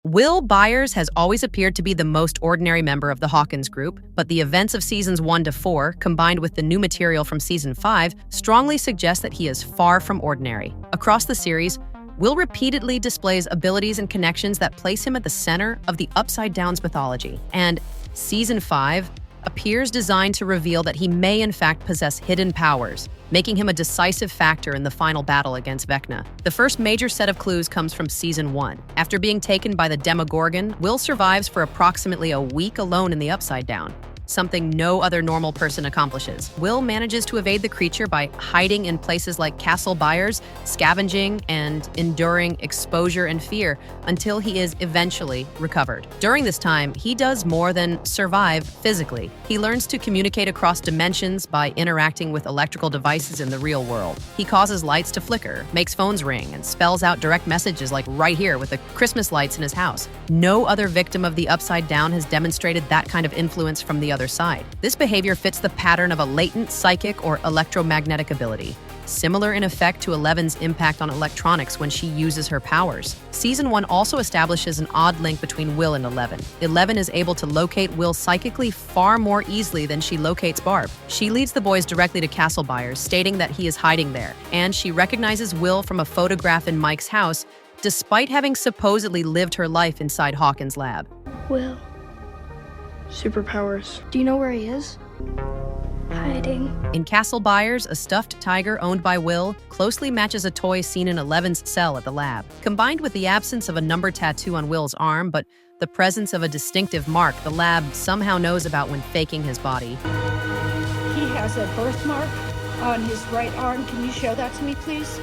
Will Byers has always appeared to be the most ordinary member of the Hawkins group, but the events of seasons 1 to 4, combined with the new material from season 5, strongly suggest that he is far from ordinary. Across the series, Will repeatedly displays abilities and connections that place him at the center of the Upside Down's mythology, and season 5 appears designed to reveal that he may in fact possess hidden powers, making him a decisive factor in the final battle against Vecna. The first major set of clues comes from season 1. After being taken by the Demogorgon, Will survives for approximately a week alone in the Upside Down, something no other normal person accomplishes. Will manages to evade the creature by hiding in places like Castle Byers, scavenging, and enduring exposure and fear until he is eventually recovered. During this time, he does more than survive physically. He learns to communicate across dimensions by interacting with electrical devices in the real world. He causes lights to flicker, makes phones ring, and spells out direct messages like right here with the Christmas lights in his house. No other victim of the Upside Down has demonstrated that kind of influence from the other side. This behavior fits the pattern of a latent psychic or electromagnetic ability, similar in effect to Eleven's impact on electronics when she uses her powers. Season 1 also establishes an odd link between Will and Eleven. Eleven is able to locate Will psychically far more easily than she locates Barb. She leads the boys directly to Castle Byers, stating that he is hiding there, and she recognizes Will from a photograph in Mike's house, despite having supposedly lived her life inside Hawkins' lab. Will. Superpowers. Do you know where he is? Hiding. In Castle Byers, a stuffed tiger owned by Will closely matches a toy seen in Eleven's cell at the lab. Combined with the absence of a number tattoo on Will's arm, but the presence of a distinctive mark the lab somehow knows about when faking his body. He has a birthmark on his right arm. Can you show that to me, please?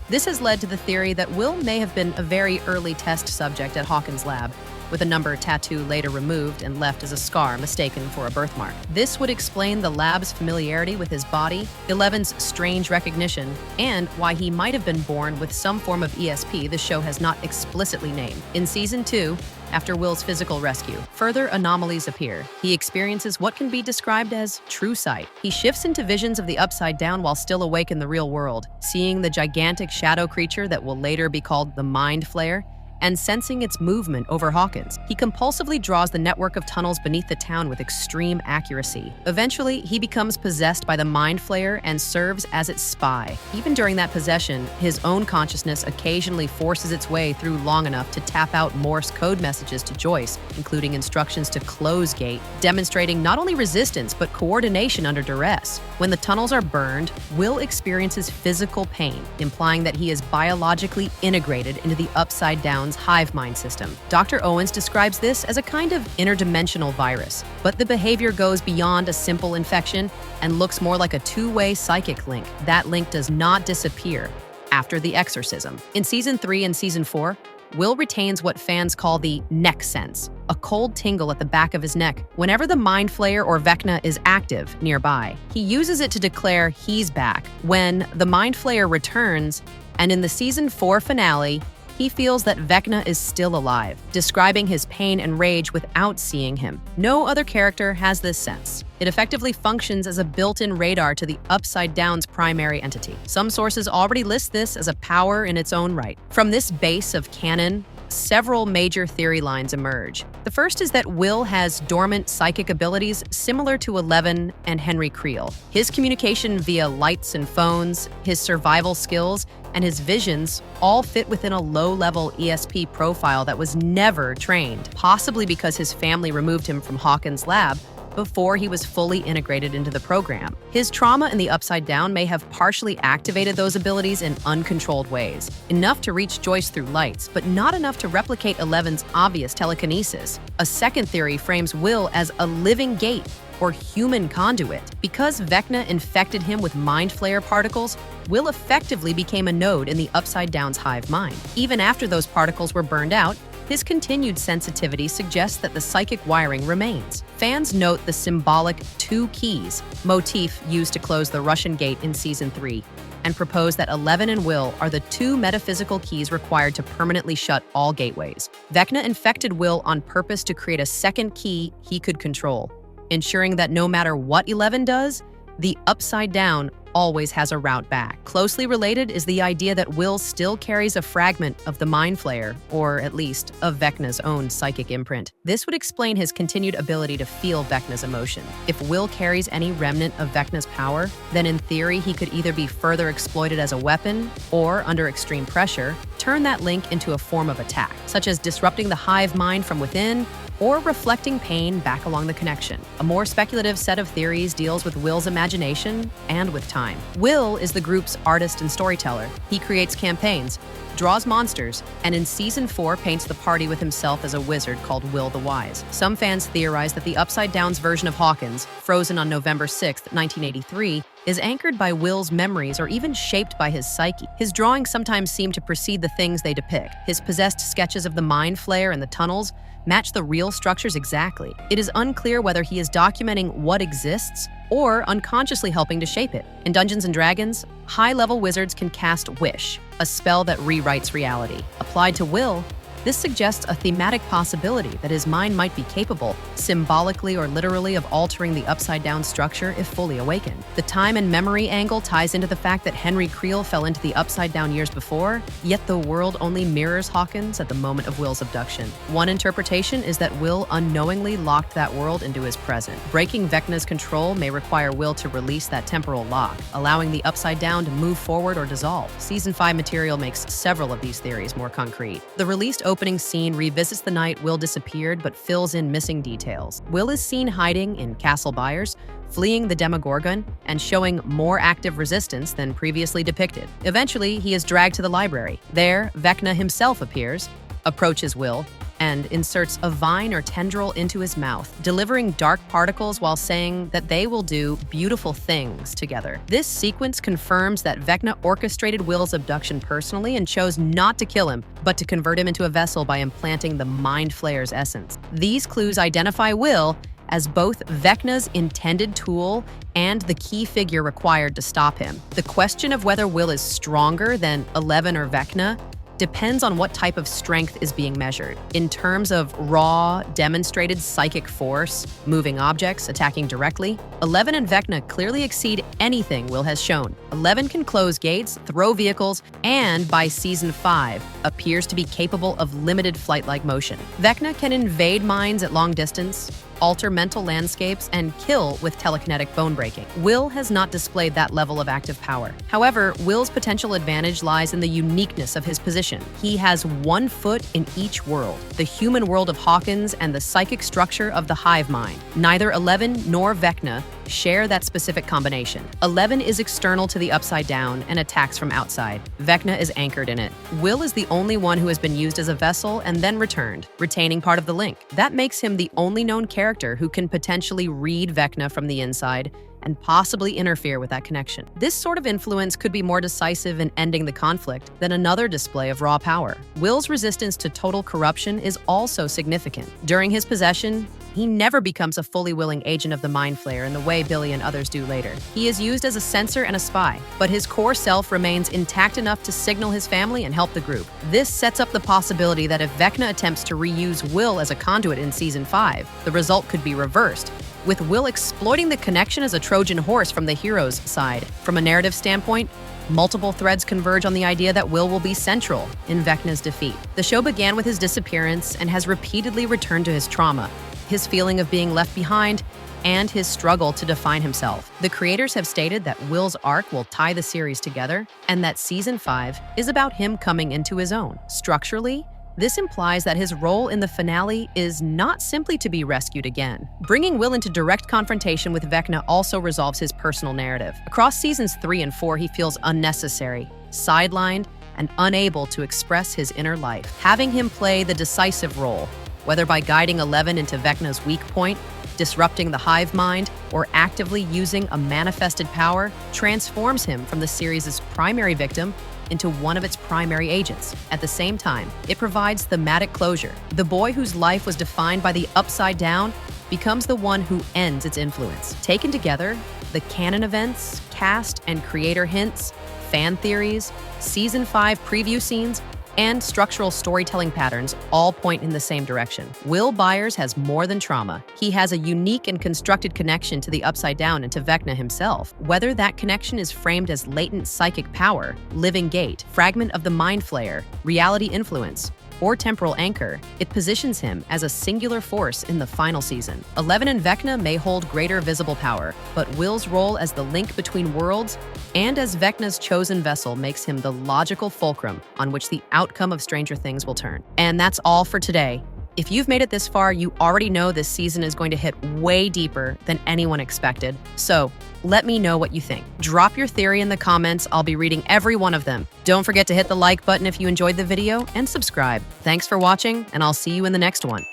This has led to the theory that Will may have been a very early test subject at Hawkins' lab, with a number tattoo later removed and left as a scar mistaken for a birthmark. This would explain the lab's familiarity with his body, Eleven's strange recognition, and why he might have been born with some form of ESP the show has not explicitly named. In season 2, after Will's physical rescue, further anomalies appear. He experiences what can be described as true sight. He shifts into visions of the Upside Down while still awake in the real world, seeing the gigantic shadow creature that will later be called the Mind Flayer, and sensing its movement over Hawkins. He compulsively draws the network of tunnels beneath the town with extreme accuracy. Eventually, he becomes possessed by the Mind Flayer and serves as its spy. Even during that possession, his own consciousness occasionally forces its way through long enough to tap out Morse code messages to Joyce, including instructions to close gate, demonstrating not only resistance but coordination under duress. When the tunnels are burned, Will experiences physical pain, implying that he is biologically integrated into the Upside Down hive mind system. Dr. Owens describes this as a kind of interdimensional virus, but the behavior goes beyond a simple infection and looks more like a two-way psychic link. That link does not disappear after the exorcism. In season 3 and season 4, Will retains what fans call the neck sense, a cold tingle at the back of his neck whenever the Mind Flayer or Vecna is active nearby. He uses it to declare he's back. When the Mind Flayer returns, and in the season 4 finale, he feels that Vecna is still alive, describing his pain and rage without seeing him. No other character has this sense. It effectively functions as a built-in radar to the Upside Down's primary entity. Some sources already list this as a power in its own right. From this base of canon, several major theory lines emerge. The first is that Will has dormant psychic abilities similar to Eleven and Henry Creel. His communication via lights and phones, his survival skills, and his visions all fit within a low-level ESP profile that was never trained, possibly because his family removed him from Hawkins' lab before he was fully integrated into the program. His trauma in the Upside Down may have partially activated those abilities in uncontrolled ways, enough to reach Joyce through lights, but not enough to replicate Eleven's obvious telekinesis. A second theory frames Will as a living gate or human conduit. Because Vecna infected him with Mind Flayer particles, Will effectively became a node in the Upside Down's hive mind. Even after those particles were burned out, his continued sensitivity suggests that the psychic wiring remains. Fans note the symbolic 2 keys motif used to close the Russian gate in season 3, and propose that Eleven and Will are the 2 metaphysical keys required to permanently shut all gateways. Vecna infected Will on purpose to create a second key he could control, ensuring that no matter what Eleven does, the Upside Down always has a route back. Closely related is the idea that Will still carries a fragment of the Mind Flayer, or at least of Vecna's own psychic imprint. This would explain his continued ability to feel Vecna's emotion. If Will carries any remnant of Vecna's power, then in theory he could either be further exploited as a weapon, or, under extreme pressure, turn that link into a form of attack, such as disrupting the hive mind from within, or reflecting pain back along the connection. A more speculative set of theories deals with Will's imagination and with time. Will is the group's artist and storyteller. He creates campaigns, draws monsters, and in Season 4 paints the party with himself as a wizard called Will the Wise. Some fans theorize that the Upside Down's version of Hawkins, frozen on November 6, 1983, is anchored by Will's memories or even shaped by his psyche. His drawings sometimes seem to precede the things they depict. His possessed sketches of the Mind Flayer and the tunnels match the real structures exactly. It is unclear whether he is documenting what exists or unconsciously helping to shape it. In Dungeons & Dragons, high-level wizards can cast Wish, a spell that rewrites reality. Applied to Will, this suggests a thematic possibility that his mind might be capable, symbolically or literally, of altering the upside-down structure if fully awakened. The time and memory angle ties into the fact that Henry Creel fell into the upside-down years before, yet the world only mirrors Hawkins at the moment of Will's abduction. One interpretation is that Will unknowingly locked that world into his present. Breaking Vecna's control may require Will to release that temporal lock, allowing the upside-down to move forward or dissolve. Season 5 material makes several of these theories more concrete. The released opening scene revisits the night Will disappeared but fills in missing details. Will is seen hiding in Castle Byers, fleeing the Demogorgon, and showing more active resistance than previously depicted. Eventually, he is dragged to the library. There, Vecna himself appears, approaches Will, and inserts a vine or tendril into his mouth, delivering dark particles while saying that they will do beautiful things together. This sequence confirms that Vecna orchestrated Will's abduction personally and chose not to kill him, but to convert him into a vessel by implanting the Mind Flayer's essence. These clues identify Will as both Vecna's intended tool and the key figure required to stop him. The question of whether Will is stronger than 11 or Vecna depends on what type of strength is being measured. In terms of raw, demonstrated psychic force, moving objects, attacking directly, 11 and Vecna clearly exceed anything Will has shown. 11 can close gates, throw vehicles, and by Season 5, appears to be capable of limited flight-like motion. Vecna can invade minds at long distance, alter mental landscapes, and kill with telekinetic bone breaking. Will has not displayed that level of active power. However, Will's potential advantage lies in the uniqueness of his position. He has one foot in each world, the human world of Hawkins and the psychic structure of the hive mind. Neither 11 nor Vecna share that specific combination. 11 is external to the Upside Down and attacks from outside. Vecna is anchored in it. Will is the only one who has been used as a vessel and then returned, retaining part of the link. That makes him the only known character who can potentially read Vecna from the inside and possibly interfere with that connection. This sort of influence could be more decisive in ending the conflict than another display of raw power. Will's resistance to total corruption is also significant. During his possession, he never becomes a fully willing agent of the Mind Flayer in the way Billy and others do later. He is used as a censor and a spy, but his core self remains intact enough to signal his family and help the group. This sets up the possibility that if Vecna attempts to reuse Will as a conduit in Season 5, the result could be reversed, with Will exploiting the connection as a Trojan horse from the hero's side. From a narrative standpoint, multiple threads converge on the idea that Will be central in Vecna's defeat. The show began with his disappearance and has repeatedly returned to his trauma, his feeling of being left behind, and his struggle to define himself. The creators have stated that Will's arc will tie the series together, and that Season 5 is about him coming into his own. Structurally, this implies that his role in the finale is not simply to be rescued again. Bringing Will into direct confrontation with Vecna also resolves his personal narrative. Across Seasons 3 and 4, he feels unnecessary, sidelined, and unable to express his inner life. Having him play the decisive role, whether by guiding 11 into Vecna's weak point, disrupting the hive mind, or actively using a manifested power, transforms him from the series' primary victim into one of its primary agents. At the same time, it provides thematic closure. The boy whose life was defined by the Upside Down becomes the one who ends its influence. Taken together, the canon events, cast and creator hints, fan theories, Season 5 preview scenes, and structural storytelling patterns all point in the same direction. Will Byers has more than trauma. He has a unique and constructed connection to the Upside Down and to Vecna himself. Whether that connection is framed as latent psychic power, living gate, fragment of the mind flayer, reality influence, or temporal anchor, it positions him as a singular force in the final season. 11 and Vecna may hold greater visible power, but Will's role as the link between worlds and as Vecna's chosen vessel makes him the logical fulcrum on which the outcome of Stranger Things will turn. And that's all for today. If you've made it this far, you already know this season is going to hit way deeper than anyone expected. So let me know what you think. Drop your theory in the comments. I'll be reading every one of them. Don't forget to hit the like button if you enjoyed the video and subscribe. Thanks for watching, and I'll see you in the next one.